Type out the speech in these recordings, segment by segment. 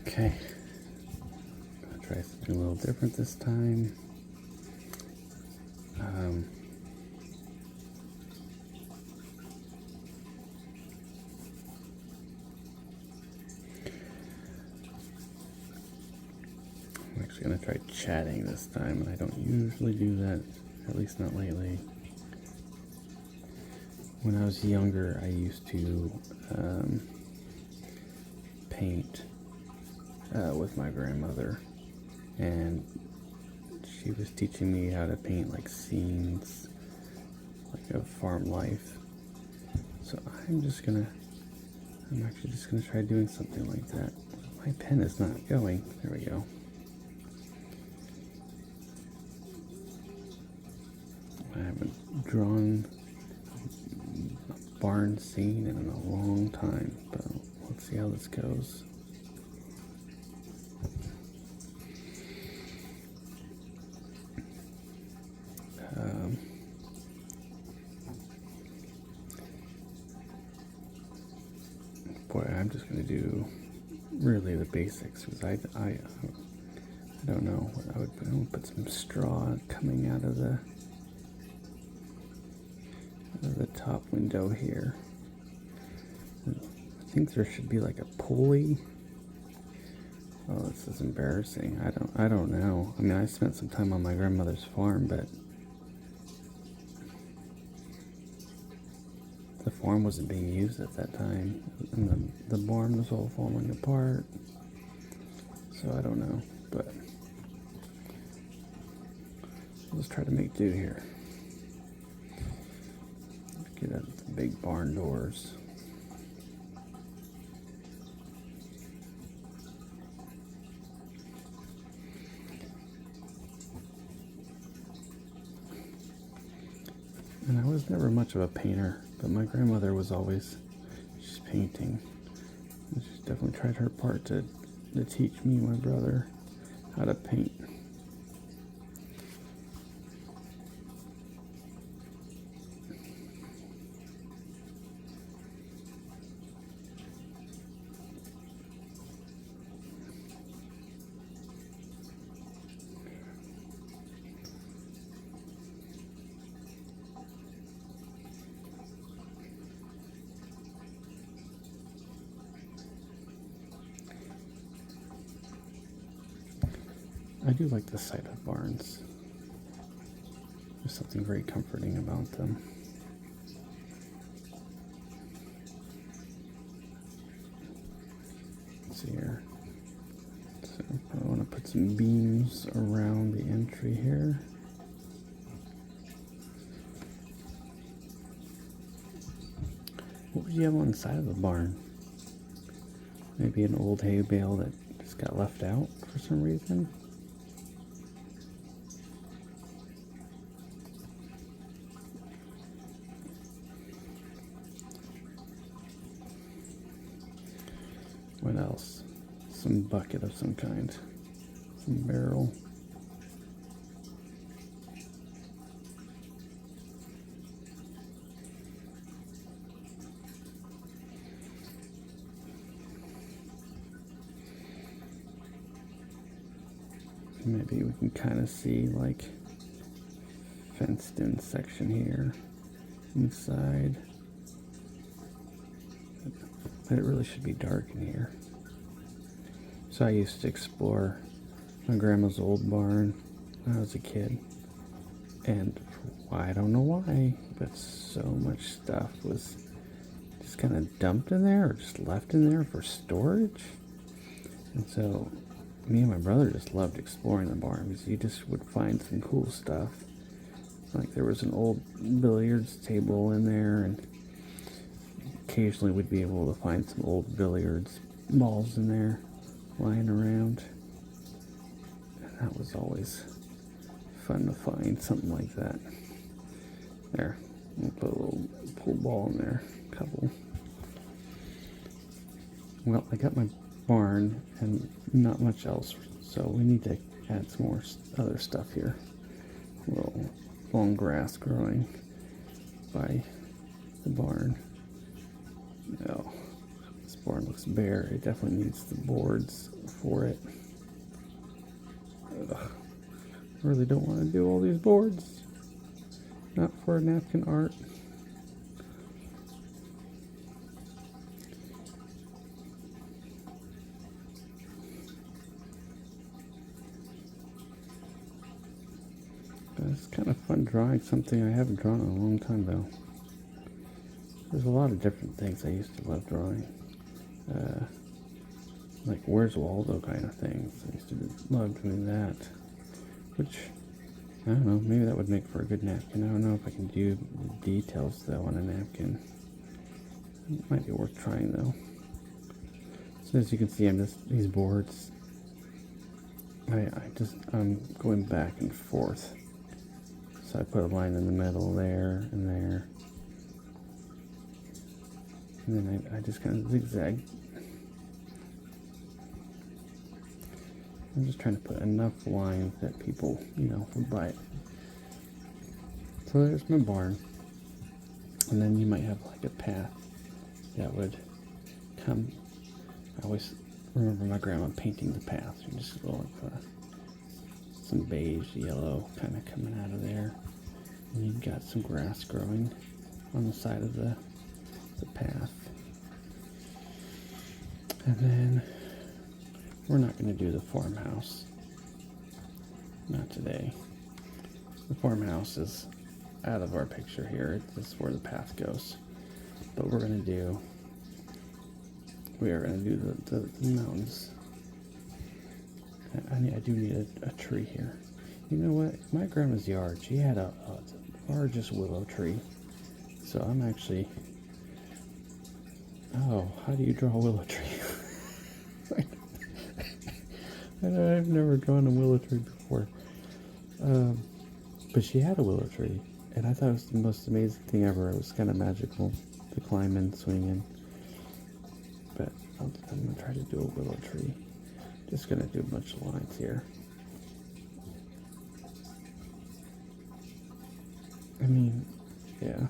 Okay, I'll try something a little different this time. I'm actually going to try chatting this time, and I don't usually do that, at least not lately. When I was younger, I used to paint with my grandmother, and she was teaching me how to paint like scenes, like of farm life. So I'm actually just gonna try doing something like that. My pen is not going. There we go. I haven't drawn a barn scene in a long time, but let's see how this goes. Boy, I'm just gonna do really the basics because I don't know. I would put some straw coming out of the top window here. I think there should be like a pulley. Oh, this is embarrassing. I don't know. I mean, I spent some time on my grandmother's farm, but the farm wasn't being used at that time, and the barn was all falling apart. So I don't know, but let's try to make do here. Get at the big barn doors. And I was never much of a painter, but my grandmother was always, she's painting. And she's definitely tried her part to teach me and my brother how to paint. I do like the sight of barns. There's something very comforting about them. Let's see here. So I want to put some beams around the entry here. What would you have on the side of the barn? Maybe an old hay bale that just got left out for some reason? What else? Some bucket of some kind. Some barrel. Maybe we can kind of see like fenced in section here inside. But it really should be dark in here. So I used to explore my grandma's old barn when I was a kid. And I don't know why, but so much stuff was just kind of dumped in there or just left in there for storage. And so me and my brother just loved exploring the barn because you just would find some cool stuff. Like there was an old billiards table in there, and occasionally we'd be able to find some old billiards balls in there lying around. And that was always fun to find something like that. There, we'll put a little pool ball in there, a couple. Well, I got my barn and not much else, so we need to add some more other stuff here. A little long grass growing by the barn. No, it's barn looks bare. It definitely needs the boards for it. Ugh. I really don't want to do all these boards. Not for napkin art. But it's kind of fun drawing something I haven't drawn in a long time though. There's a lot of different things I used to love drawing. Like Where's Waldo kind of things. I used to love doing that. Which, I don't know, maybe that would make for a good napkin. I don't know if I can do the details though on a napkin. It might be worth trying though. So as you can see, these boards, I'm going back and forth. So I put a line in the middle there and there. And then I just kind of zigzag. I'm just trying to put enough lines that people, would buy it. So there's my barn. And then you might have like a path that would come. I always remember my grandma painting the path. You just go like some beige, yellow kind of coming out of there. And you've got some grass growing on the side of the path. And then we're not going to do the farmhouse. Not today. The farmhouse is out of our picture here. This is where the path goes. But we are going to do the mountains. I do need a tree here. You know what? My grandma's yard, she had the largest willow tree. So I'm actually... Oh, how do you draw a willow tree? I've never drawn a willow tree before. But she had a willow tree, and I thought it was the most amazing thing ever. It was kind of magical to climb and swing in. But I'm going to try to do a willow tree. Just going to do a bunch of lines here. I mean, yeah.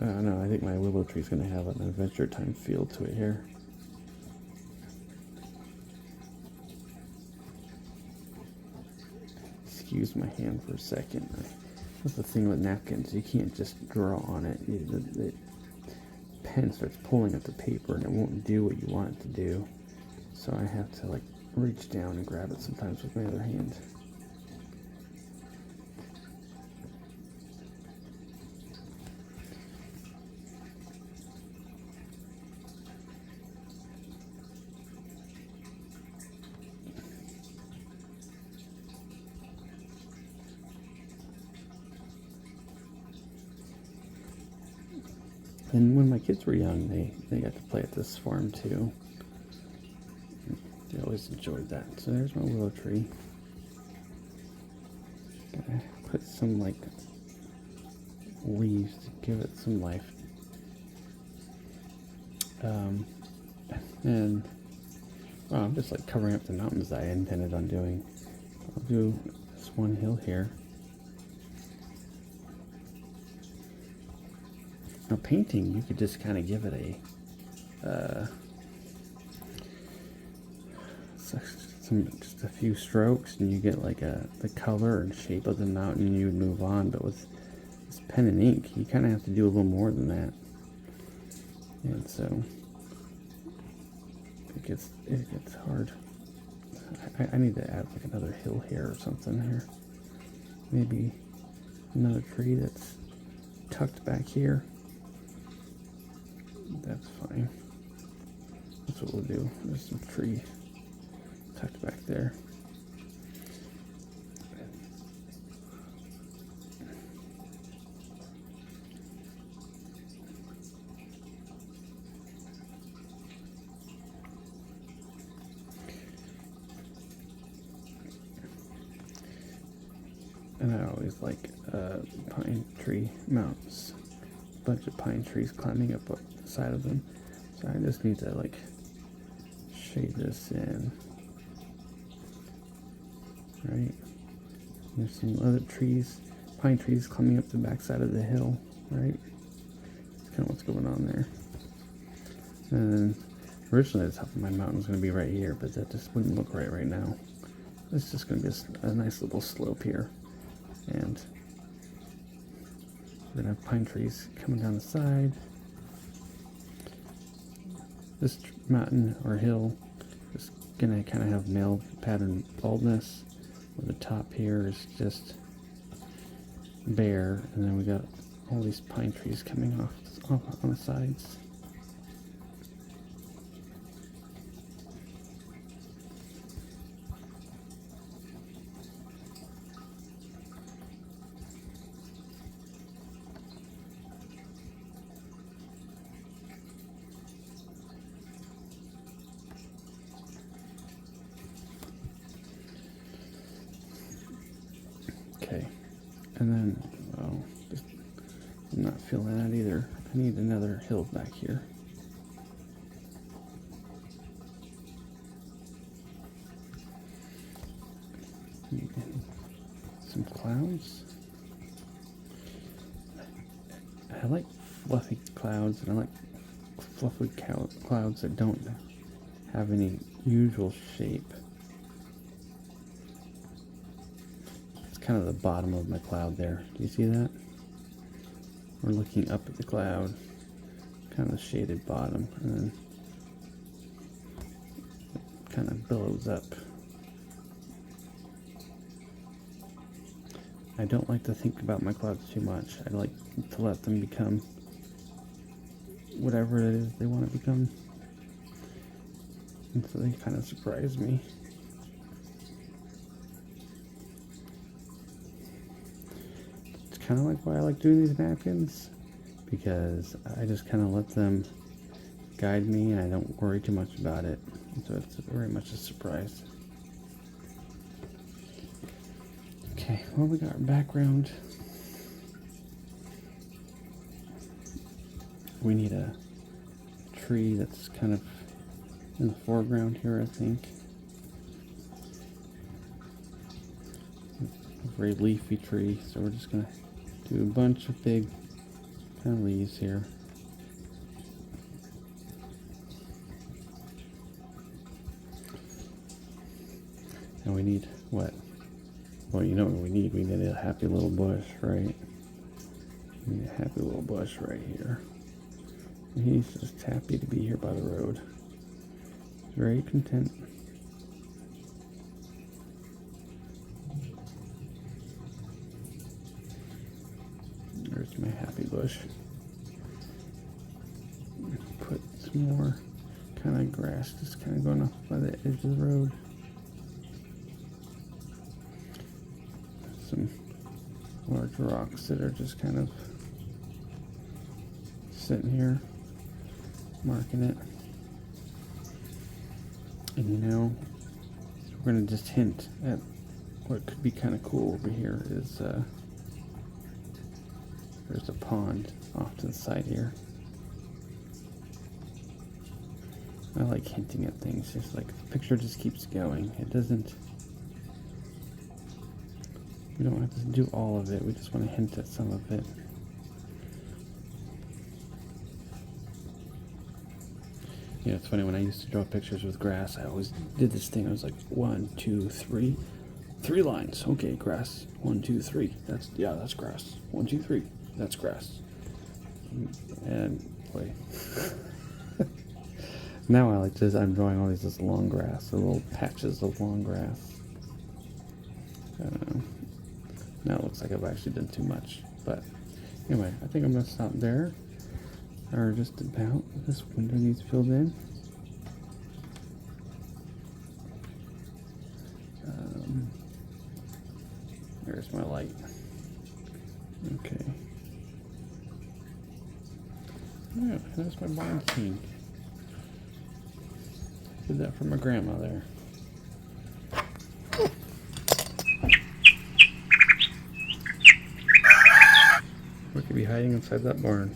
I don't know, I think my willow tree is going to have an Adventure Time feel to it here. Excuse my hand for a second. That's the thing with napkins, you can't just draw on it. The pen starts pulling at the paper and it won't do what you want it to do. So I have to like reach down and grab it sometimes with my other hand. And when my kids were young, they got to play at this farm too. They always enjoyed that. So there's my willow tree. Gotta put some like leaves to give it some life. And well, I'm just like covering up the mountains that I intended on doing. I'll do this one hill here. Now painting, you could just kind of give it just a few strokes, and you get like the color and shape of the mountain, and you would move on. But with this pen and ink, you kind of have to do a little more than that, and so it gets hard. I need to add like another hill here or something here. Maybe another tree that's tucked back here. That's fine. That's what we'll do. There's some tree tucked back there. And I always like pine tree mountains. A bunch of pine trees climbing up the side of them. So I just need to like shade this in. Right? There's some other trees, pine trees climbing up the backside of the hill, right? That's kind of what's going on there. And originally the top of my mountain was going to be right here, but that just wouldn't look right now. It's just going to be a nice little slope here. And we're going to have pine trees coming down the side. This mountain or hill is going to kind of have male pattern baldness, where the top here is just bare, and then we got all these pine trees coming off on the sides. Okay, and then, I'm not feeling that either. I need another hill back here. Some clouds. I like fluffy clouds, and I like fluffy clouds that don't have any usual shape. Kind of the bottom of my cloud there. Do you see that? We're looking up at the cloud, kind of the shaded bottom, and then it kind of billows up. I don't like to think about my clouds too much. I like to let them become whatever it is they want to become. And so they kind of surprise me. Kind of like why I like doing these napkins, because I just kind of let them guide me and I don't worry too much about it, and so it's very much a surprise. Okay, well, we got our background. We need a tree that's kind of in the foreground here, I think. A very leafy tree, so we're just gonna do a bunch of big kind of leaves here. And we need what? Well, you know what we need. We need a happy little bush, right? We need a happy little bush right here. And he's just happy to be here by the road. Very content. There's my happy bush. Put some more kind of grass just kind of going off by the edge of the road. Some large rocks that are just kind of sitting here, marking it. And you know, we're going to just hint at what could be kind of cool over here is there's a pond off to the side here. I like hinting at things, just like the picture just keeps going. It doesn't, we don't have to do all of it, we just want to hint at some of it. You know, it's funny, when I used to draw pictures with grass, I always did this thing. I was like, 1, 2, 3. 3 lines. Okay, grass. 1, 2, 3. That's grass. 1, 2, 3. That's grass. And boy, now I like this. I'm drawing all these long grass, the little patches of long grass. Now it looks like I've actually done too much. But anyway, I think I'm gonna stop there. Or just about. This window needs filled in. There's my light. Okay. Yeah, that's my barn scene. Did that for my grandma there. We could be hiding inside that barn.